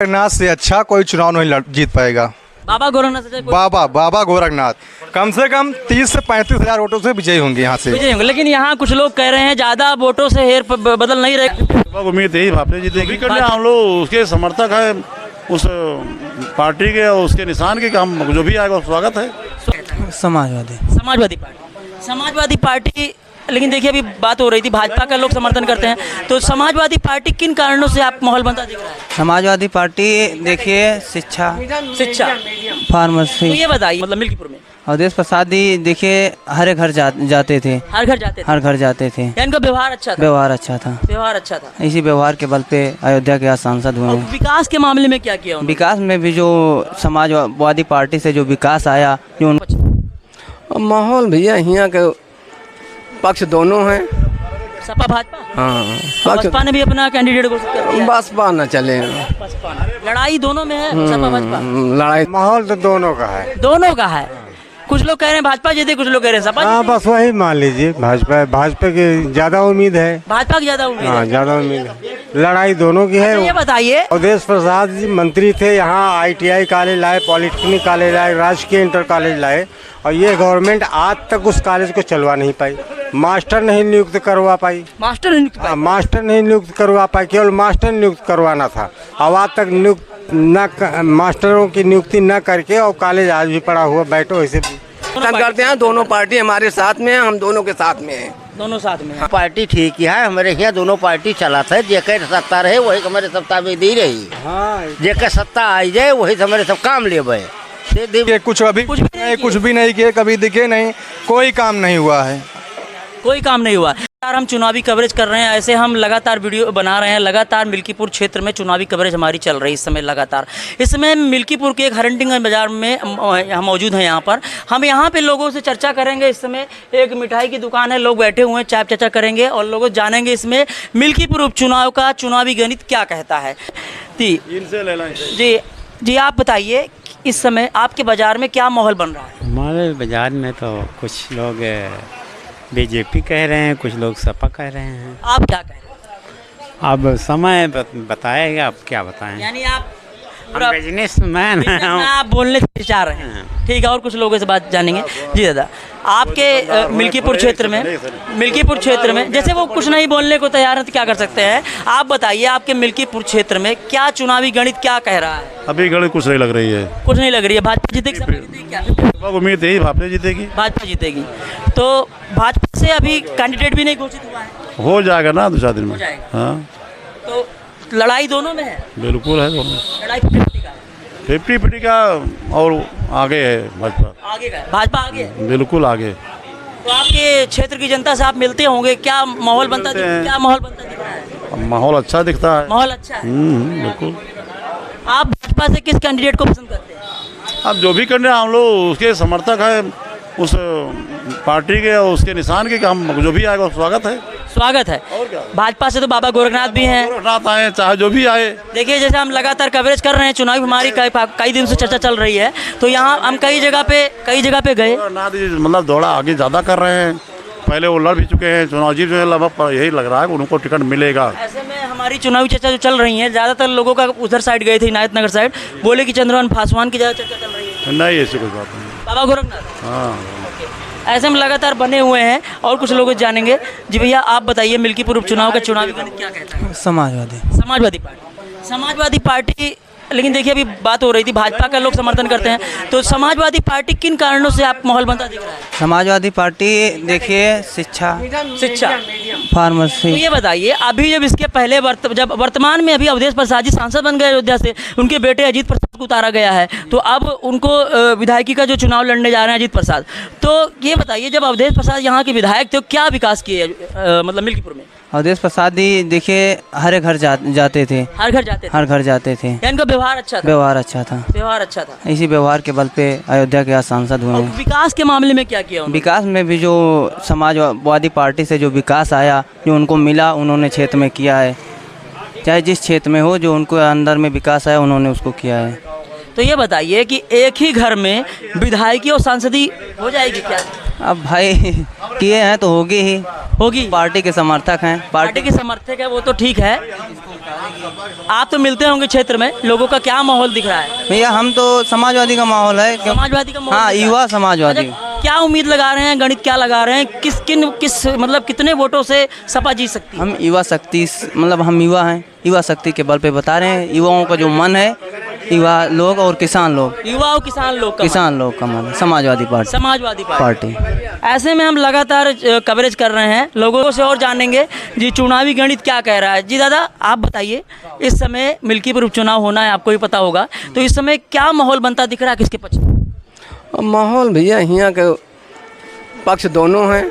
गोरखनाथ से अच्छा कोई चुनाव नहीं जीत पाएगा। बाबा गोरखनाथ से बाबा गोरखनाथ कम से कम 30 से 35 हजार वोटों से विजयी होंगे यहाँ से। विजय होंगे, लेकिन यहाँ कुछ लोग कह रहे हैं ज्यादा वोटों से हेर बदल नहीं रहे। उम्मीद यही भाजपा जीतेगी। हम लोग उसके समर्थक है, उस पार्टी के और उसके निशान के काम जो भी आएगा स्वागत है। समाजवादी पार्टी लेकिन देखिए अभी बात हो रही थी भाजपा का लोग समर्थन करते हैं, तो समाजवादी पार्टी किन कारणों से आप माहौल बनता दिख रहा है? समाजवादी पार्टी देखिए शिक्षा, फार्मेसी, तो ये बताइए मतलब मिल्कीपुर में अवधेश प्रसाद जी देखिए हर घर जाते थे, हर घर जाते थे। थे। इनका व्यवहार अच्छा था, व्यवहार अच्छा था। इसी व्यवहार के बल पे अयोध्या के आज सांसद हुए हैं। विकास के मामले में क्या किया उन्होंने? विकास में भी जो समाजवादी पार्टी से जो विकास आया, जो माहौल भैया यहाँ के पक्ष दोनों हैं। सपा भाजपा, हाँ, बसपा ने भी अपना कैंडिडेट घोषित कर दिया। बसपा न चले, लड़ाई दोनों में है, सपा भाजपा। लड़ाई माहौल तो दोनों का है। कुछ लोग कह रहे हैं भाजपा जीते, कुछ लोग कह रहे हैं सपा। हाँ बस वही मान लीजिए, भाजपा की ज्यादा उम्मीद है। भाजपा की ज्यादा उम्मीद है। ज्यादा उम्मीद है, लड़ाई दोनों की है। ये बताइए, अवधेश प्रसाद जी मंत्री थे, यहाँ ITI कॉलेज लाए, पॉलिटेक्निक कॉलेज लाए, राजकीय इंटर कॉलेज लाए, और ये गवर्नमेंट आज तक उस कॉलेज को चलवा नहीं पाई। मास्टर नहीं नियुक्त करवा पाई, मास्टर नहीं नियुक्त करवा पाई, केवल मास्टर नियुक्त करवाना था। अब आज तक मास्टरों की नियुक्ति न करके और कॉलेज आज भी पड़ा हुआ बैठो ऐसे करते हैं। दोनों पार्टी हमारे साथ में है, हम दोनों के साथ में हैं। दोनों साथ में पार्टी ठीक ही है। हमारे यहाँ दोनों पार्टी चला था, जेकर सत्ता रहे वही हमारे सत्ता में दी रही। हाँ, जेकर सत्ता आई जाए वही हमारे सब काम ले कुछ भी नहीं किए, कभी दिखे नहीं, कोई काम नहीं हुआ है। हम चुनावी कवरेज कर रहे हैं, ऐसे हम लगातार वीडियो बना रहे हैं। लगातार मिल्कीपुर क्षेत्र में चुनावी कवरेज हमारी चल रही है इस समय लगातार। इस समय मिल्कीपुर के एक हरंटिंगंज बाजार में हम मौजूद हैं। यहाँ पर हम यहाँ पे लोगों से चर्चा करेंगे। इस समय एक मिठाई की दुकान है, लोग बैठे हुए हैं, चाय चर्चा करेंगे और लोगों जानेंगे इसमें मिल्कीपुर उपचुनाव का चुनावी गणित क्या कहता है। जी आप बताइए, इस समय आपके बाजार में क्या माहौल बन रहा है? हमारे बाजार में तो कुछ लोग बीजेपी कह रहे हैं, कुछ लोग सपा कह रहे हैं। आप क्या कह रहे हैं? अब समय बताएगा, अब क्या बताएं। यानी आप बिजनेसमैन हैं, आप बोलने से चाह रहे हैं। ठीक है, और कुछ लोगों से बात जानेंगे। जी दादा, आपके मिल्कीपुर क्षेत्र में जैसे वो कुछ नहीं बोलने को तैयार है तो क्या कर सकते हैं? आप बताइए, आपके मिल्कीपुर क्षेत्र में क्या चुनावी गणित क्या कह रहा है? अभी गणित कुछ नहीं लग रही है। भाजपा जीतेगी, क्या उम्मीद यही भाजपा जीतेगी। भाजपा जीतेगी। तो भाजपा से अभी कैंडिडेट भी नहीं घोषित हुआ है? हो जाएगा ना 2-4 दिन में। हाँ, तो लड़ाई दोनों में है। बिल्कुल है दोनों। लड़ाई 50-50 का और आगे है भाजपा आगे है। बिल्कुल आगे। तो आपके क्षेत्र की जनता से आप मिलते होंगे, क्या माहौल बनता दिख रहा है? माहौल अच्छा दिखता है। माहौल अच्छा है। बिल्कुल। आप भाजपा से किस कैंडिडेट को पसंद करते हैं? अब जो भी करने हम लोग उसके समर्थक है, उस पार्टी के और उसके निशान के काम जो भी आएगा स्वागत है। भाजपा से तो बाबा गोरखनाथ भी हैं। गोरखनाथ आए चाहे जो भी आए। देखिए, जैसे हम लगातार कवरेज कर रहे हैं चुनावी, हमारी कई दिन से चर्चा चल रही है, तो यहाँ हम कई जगह पे गए। गोरखनाथ मतलब दौड़ा आगे ज़्यादा कर रहे हैं, पहले वो लड़ भी चुके हैं चुनाव, जीत लगभग यही लग रहा है कि उनको टिकट मिलेगा। ऐसे में हमारी चुनावी चर्चा जो चल रही है, ज़्यादातर लोगों का उधर साइड गए थे, इनायत नगर साइड, बोले कि चंद्रभान पासवान की ज़्यादा चर्चा चल रही है। नहीं, ऐसी कोई बात नहीं। बाबा गोरखनाथ। हाँ, ऐसे में लगातार बने हुए हैं और कुछ लोग जानेंगे। जी भैया, आप बताइए, मिल्कीपुर उपचुनाव का चुनावी गणित क्या कहता है? समाजवादी पार्टी लेकिन देखिए अभी बात हो रही थी भाजपा का लोग समर्थन करते हैं, तो समाजवादी पार्टी किन कारणों से आप माहौल बनता दिख रहा है? समाजवादी पार्टी देखिए शिक्षा, फार्मेसी। तो ये बताइए, अभी जब इसके पहले जब वर्तमान में अभी अवधेश प्रसाद जी सांसद बन गए अयोध्या से, उनके बेटे अजीत प्रसाद को उतारा गया है, तो अब उनको विधायकी का जो चुनाव लड़ने जा रहे हैं अजीत प्रसाद, तो ये बताइए, जब अवधेश प्रसाद यहाँ के विधायक थे, तो क्या विकास किए मतलब मिल्कीपुर में? अवधेश प्रसाद जी देखिए हर घर जाते थे, हर घर जाते थे। इनका व्यवहार अच्छा था। इसी व्यवहार के बल पे अयोध्या के आज सांसद हुए हैं। विकास के मामले में क्या किया उन्होंने? विकास में भी जो समाजवादी पार्टी से जो विकास आया, जो उनको मिला, उन्होंने क्षेत्र में किया है। चाहे जिस क्षेत्र में हो, जो उनको अंदर में विकास आया, उन्होंने उसको किया है। तो ये बताइए कि एक ही घर में विधायकी और सांसदी हो जाएगी क्या? अब भाई किए हैं तो होगी होगी। पार्टी के समर्थक हैं। पार्टी के समर्थक है वो तो ठीक है। आप तो मिलते होंगे क्षेत्र में, लोगों का क्या माहौल दिख रहा है? भैया हम तो समाजवादी का माहौल है। समाजवादी का माहौल हाँ, दिख रहा है। युवा समाजवादी। अच्छा, क्या उम्मीद लगा रहे हैं, गणित क्या लगा रहे हैं, किस मतलब कितने वोटों से सपा जीत सकती है? हम युवा शक्ति मतलब हम युवा हैं, युवा शक्ति के बल पे बता रहे हैं। युवाओं का जो मन है, युवा लोग और किसान लोग, युवा और किसान लोग का किसान लोग का मन, समाजवादी पार्टी। समाजवादी पार्टी। ऐसे में हम लगातार कवरेज कर रहे हैं, लोगों से और जानेंगे जी चुनावी गणित क्या कह रहा है। जी दादा आप बताइए, इस समय मिल्कीपुर उपचुनाव होना है, आपको भी पता होगा, तो इस समय क्या माहौल बनता दिख रहा है, किसके पक्ष में? माहौल भैया यहाँ के पक्ष दोनों हैं।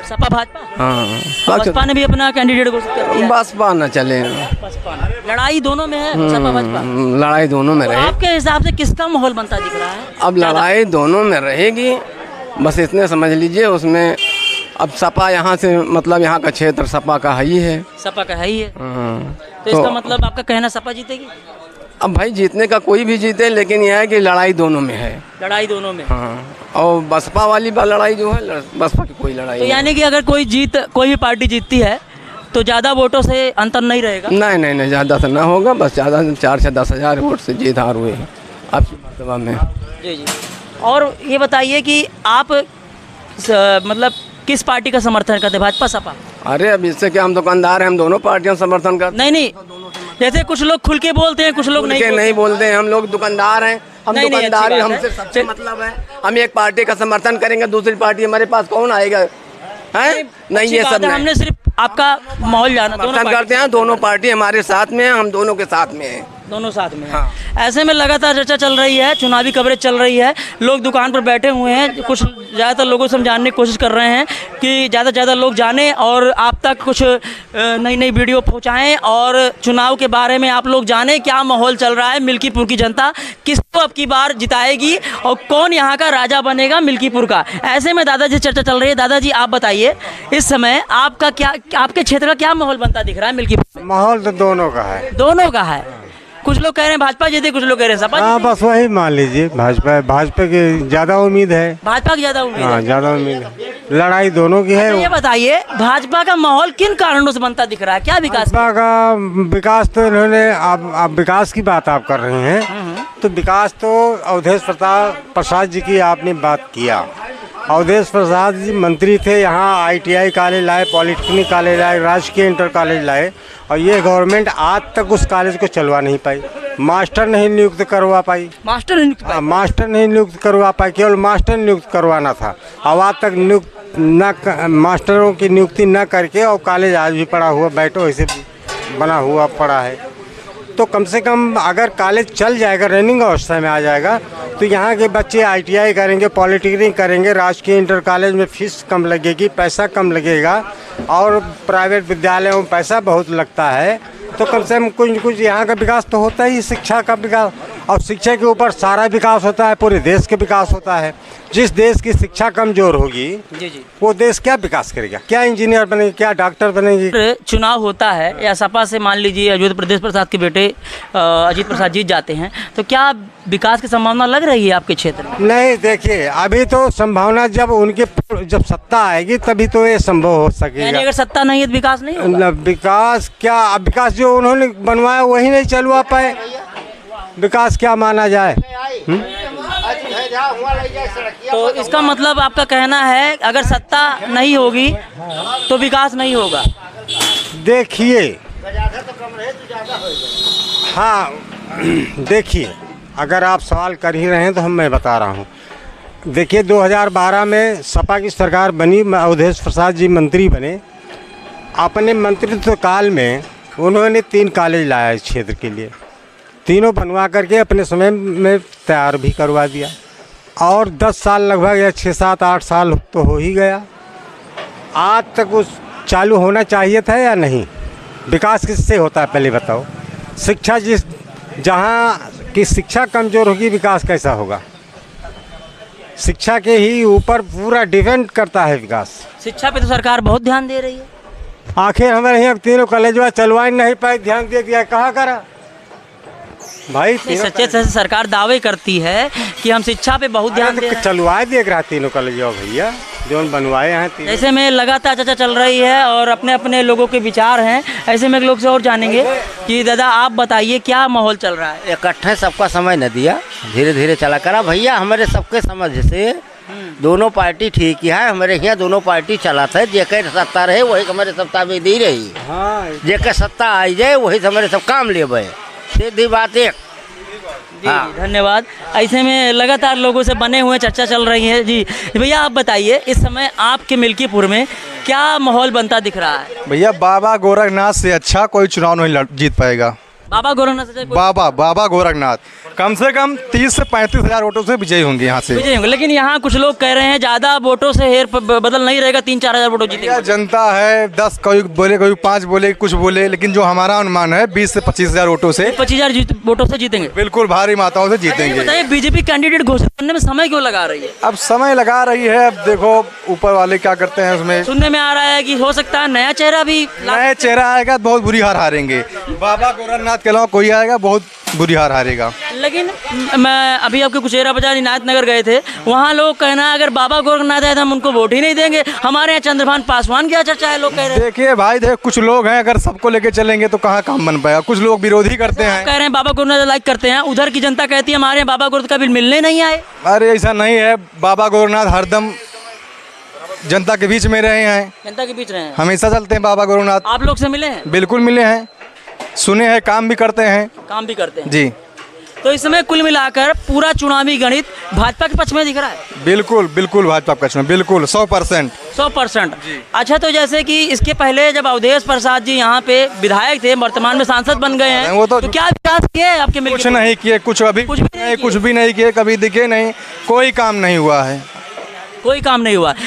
सपा भाजपा? हाँ, बसपा ने भी अपना कैंडिडेट घोषित कर दिया है। बसपा न चले, बसपा ने। लड़ाई दोनों में है, सपा भाजपा। लड़ाई दोनों में तो रहे। आपके हिसाब से किसका माहौल बनता दिख रहा है? अब लड़ाई दोनों में रहेगी, बस इतने समझ लीजिए उसमें। अब सपा यहाँ से मतलब यहाँ का क्षेत्र सपा का ही है। सपा का है ही है। हाँ, तो इसका मतलब आपका कहना सपा जीतेगी? अब भाई जीतने का कोई भी जीते, लेकिन यह है कि लड़ाई दोनों में है। लड़ाई दोनों में। हाँ, और बसपा वाली लड़ाई जो है, बसपा की कोई लड़ाई तो नहीं। यानी कि अगर कोई भी पार्टी जीतती है तो ज़्यादा वोटों से अंतर नहीं रहेगा? नहीं, ज़्यादा से ना होगा, बस ज़्यादा से 4 से 10 हज़ार वोट से जीत हार हुए हैं आपकी मरतबा में। जी। और ये बताइए कि आप मतलब किस पार्टी का समर्थन करते हैं, भाजपा सपा? अरे अब इससे क्या, हम दुकानदार हैं, हम दोनों पार्टियों का समर्थन करते हैं। नहीं, जैसे कुछ लोग खुल के बोलते हैं, कुछ लोग नहीं बोलते हैं। हम लोग दुकानदार हैं, हम नहीं, दुकानदार अच्छी हैं, बात हमसे है। सबसे मतलब है। हम एक पार्टी का समर्थन करेंगे, दूसरी पार्टी हमारे पास कौन आएगा? हैं? नहीं, ये सब नहीं। हमने सिर्फ आपका माहौल जाना। समर्थन करते हैं, दोनों पार्टी हमारे साथ में है, हम दोनों के साथ में हैं। दोनों साथ में हाँ। है। ऐसे में लगातार चर्चा चल रही है, चुनावी कवरेज चल रही है, लोग दुकान पर बैठे हुए हैं, कुछ ज़्यादातर लोगों से हम जानने की कोशिश कर रहे हैं कि ज़्यादा से ज़्यादा लोग जानें और आप तक कुछ नई नई वीडियो पहुंचाएं और चुनाव के बारे में आप लोग जानें क्या माहौल चल रहा है। मिल्कीपुर की जनता किसको अब की बार जिताएगी और कौन यहाँ का राजा बनेगा मिल्कीपुर का। ऐसे में दादाजी चर्चा चल रही है। दादाजी आप बताइए, इस समय आपका क्या, आपके क्षेत्र का क्या माहौल बनता दिख रहा है मिल्कीपुर? माहौल तो दोनों का है। दोनों का है। कुछ लोग कह रहे हैं भाजपा जीते, कुछ लोग कह रहे हैं सपा। हाँ, बस वही मान लीजिए, भाजपा की ज़्यादा उम्मीद है। भाजपा की ज़्यादा उम्मीद हाँ, है। ज़्यादा उम्मीद है। लड़ाई दोनों की है। ये बताइए, भाजपा का माहौल किन कारणों से बनता दिख रहा है, क्या विकास? भाजपा का विकास तो इन्होंने, आप विकास की बात आप कर रहे हैं, तो विकास तो अवधेश प्रसाद जी की आपने बात किया। अवधेश प्रसाद जी मंत्री थे, यहाँ ITI कॉलेज लाए, पॉलिटेक्निक कॉलेज लाए, राजकीय इंटर कॉलेज लाए, और ये गवर्नमेंट आज तक उस कॉलेज को चलवा नहीं पाई। मास्टर नहीं नियुक्त करवा पाई। मास्टर नियुक्त? मास्टर नहीं नियुक्त करवा पाई, केवल मास्टर नियुक्त करवाना था। अब आज तक मास्टरों की नियुक्ति न करके, और कॉलेज आज भी पड़ा हुआ, बैठो ऐसे बना हुआ पड़ा है। तो कम से कम अगर कॉलेज चल जाएगा, रनिंग अवस्था में आ जाएगा, तो यहाँ के बच्चे ITI करेंगे, पॉलिटेक्निक करेंगे, राजकीय इंटर कॉलेज में फीस कम लगेगी, पैसा कम लगेगा, और प्राइवेट विद्यालयों में पैसा बहुत लगता है। तो कम से कम कुछ यहाँ का विकास तो होता ही, शिक्षा का विकास, और शिक्षा के ऊपर सारा विकास होता है, पूरे देश का विकास होता है। जिस देश की शिक्षा कमजोर होगी, जी, वो देश क्या विकास करेगा? क्या इंजीनियर बनेगी, क्या डॉक्टर बनेगी? चुनाव होता है या सपा से मान लीजिए अयोध्या प्रदेश प्रसाद के बेटे अजीत प्रसाद जीत जाते हैं, तो क्या विकास की संभावना लग रही है आपके क्षेत्र में? नहीं, देखिए अभी तो संभावना, जब सत्ता आएगी तभी तो ये संभव हो सकेगा। यानी अगर सत्ता नहीं है तो विकास नहीं होगा? विकास क्या, विकास जो उन्होंने बनवाया वही नहीं चलवा पाए, विकास क्या माना जाए? तो इसका मतलब आपका कहना है अगर सत्ता नहीं होगी तो विकास नहीं होगा? देखिए, हाँ देखिए, अगर आप सवाल कर ही रहे हैं तो मैं बता रहा हूँ। देखिए 2012 में सपा की सरकार बनी, अवधेश प्रसाद जी मंत्री बने। अपने मंत्रित्व काल में उन्होंने 3 कॉलेज लाया इस क्षेत्र के लिए, तीनों बनवा करके अपने समय में तैयार भी करवा दिया, और 10 साल लगभग, या 6, 7, 8 साल तो हो ही गया। आज तक उस चालू होना चाहिए था या नहीं? विकास किससे होता है पहले बताओ? शिक्षा, जहाँ की शिक्षा कमज़ोर होगी, विकास कैसा होगा? शिक्षा के ही ऊपर पूरा डिपेंड करता है विकास। शिक्षा पे तो सरकार बहुत ध्यान दे रही है। आखिर हमारे यहाँ तीनों कॉलेजवा चलवा ही नहीं पाए, ध्यान दे दिया, कहाँ करा भाई? सच्चे से सरकार दावे करती है कि हम शिक्षा पे बहुत ध्यान दे रहे हैं। चलवा दिया तीनों कॉलेजवा भैया। जो बनवाए हैं जैसे में लगातार चर्चा चल रही है और अपने अपने लोगों के विचार हैं, ऐसे में एक लोग से और जानेंगे कि दादा आप बताइए क्या माहौल चल रहा है। इकट्ठे सबका समय न दिया, धीरे धीरे चला करा भैया। हमारे सबके समझ से दोनों पार्टी ठीक ही है। हमारे यहाँ दोनों पार्टी चलात है, जेकर सत्ता रहे वही हमारे सब ताबेदारी रही। हाँ जेकर सत्ता आई जाए वही हमारे सब काम लेबे, सीधी बात एक। जी धन्यवाद। ऐसे में लगातार लोगों से बने हुए चर्चा चल रही है। जी भैया आप बताइए इस समय आपके मिल्कीपुर में क्या माहौल बनता दिख रहा है? भैया बाबा गोरखनाथ से अच्छा कोई चुनाव नहीं जीत पाएगा। बाबा गोरखनाथ से बाबा गोरखनाथ कम से कम 30 से 35 हज़ार वोटों से विजयी होंगे यहाँ से। विजय होंगे, लेकिन यहाँ कुछ लोग कह रहे हैं ज़्यादा वोटों से हेर बदल नहीं रहेगा, 3-4 हज़ार वोटों जीतेंगे। जनता है 10, कोई बोले कोई 5 बोले कुछ बोले, लेकिन जो हमारा अनुमान है 20 से 25 हज़ार वोटों से 25,000 वोटों से जीतेंगे। बिल्कुल भारी मात्राओं से जीतेंगे। बताइए बीजेपी कैंडिडेट घोषित करने में समय क्यों लगा रही है? अब समय लगा रही है, अब देखो ऊपर वाले क्या करते हैं उसमें। सुनने में आ रहा है कि हो सकता है नया चेहरा भी, नया चेहरा आएगा तो बहुत बुरी हार हारेंगे। बाबा गोरखनाथ के अलावा कोई आएगा बहुत बुरी हार हारेगा। लेकिन मैं अभी आपके कुचेरा बाजार इनायत नगर गए थे, वहाँ लोग कहना है अगर बाबा गोरखनाथ आए तो हम उनको वोट ही नहीं देंगे। हमारे यहाँ चंद्रभान पासवान की चर्चा है, लोग कह रहे हैं। देखिए भाई कुछ लोग हैं, अगर सबको लेके चलेंगे तो कहाँ काम बन पाएगा। कुछ लोग विरोधी करते हैं, कह रहे हैं बाबा गोरखनाथ लाइक करते हैं, उधर की जनता कहती है हमारे यहाँ बाबा गोरखनाथ का बिल मिलने नहीं आए। अरे ऐसा नहीं है, बाबा गोरखनाथ हरदम जनता के बीच में रहे हैं, जनता के बीच रहे हैं, हमेशा चलते हैं बाबा गोरखनाथ। आप लोग से मिले हैं? बिल्कुल मिले हैं, सुने हैं, काम भी करते हैं। काम भी करते हैं जी। तो इस समय कुल मिलाकर पूरा चुनावी गणित भाजपा के पक्ष में दिख रहा है। बिल्कुल बिल्कुल भाजपा पक्ष में, बिल्कुल 100%। 100%। अच्छा, तो जैसे कि इसके पहले जब अवधेश प्रसाद जी यहाँ पे विधायक थे, वर्तमान में सांसद बन गए हैं, वो तो क्या विकास किए आपके मिलके? कुछ नहीं किए, कुछ अभी कुछ भी नहीं कुछ भी नहीं किए, कभी दिखे नहीं, कोई काम नहीं हुआ है। कोई काम नहीं हुआ।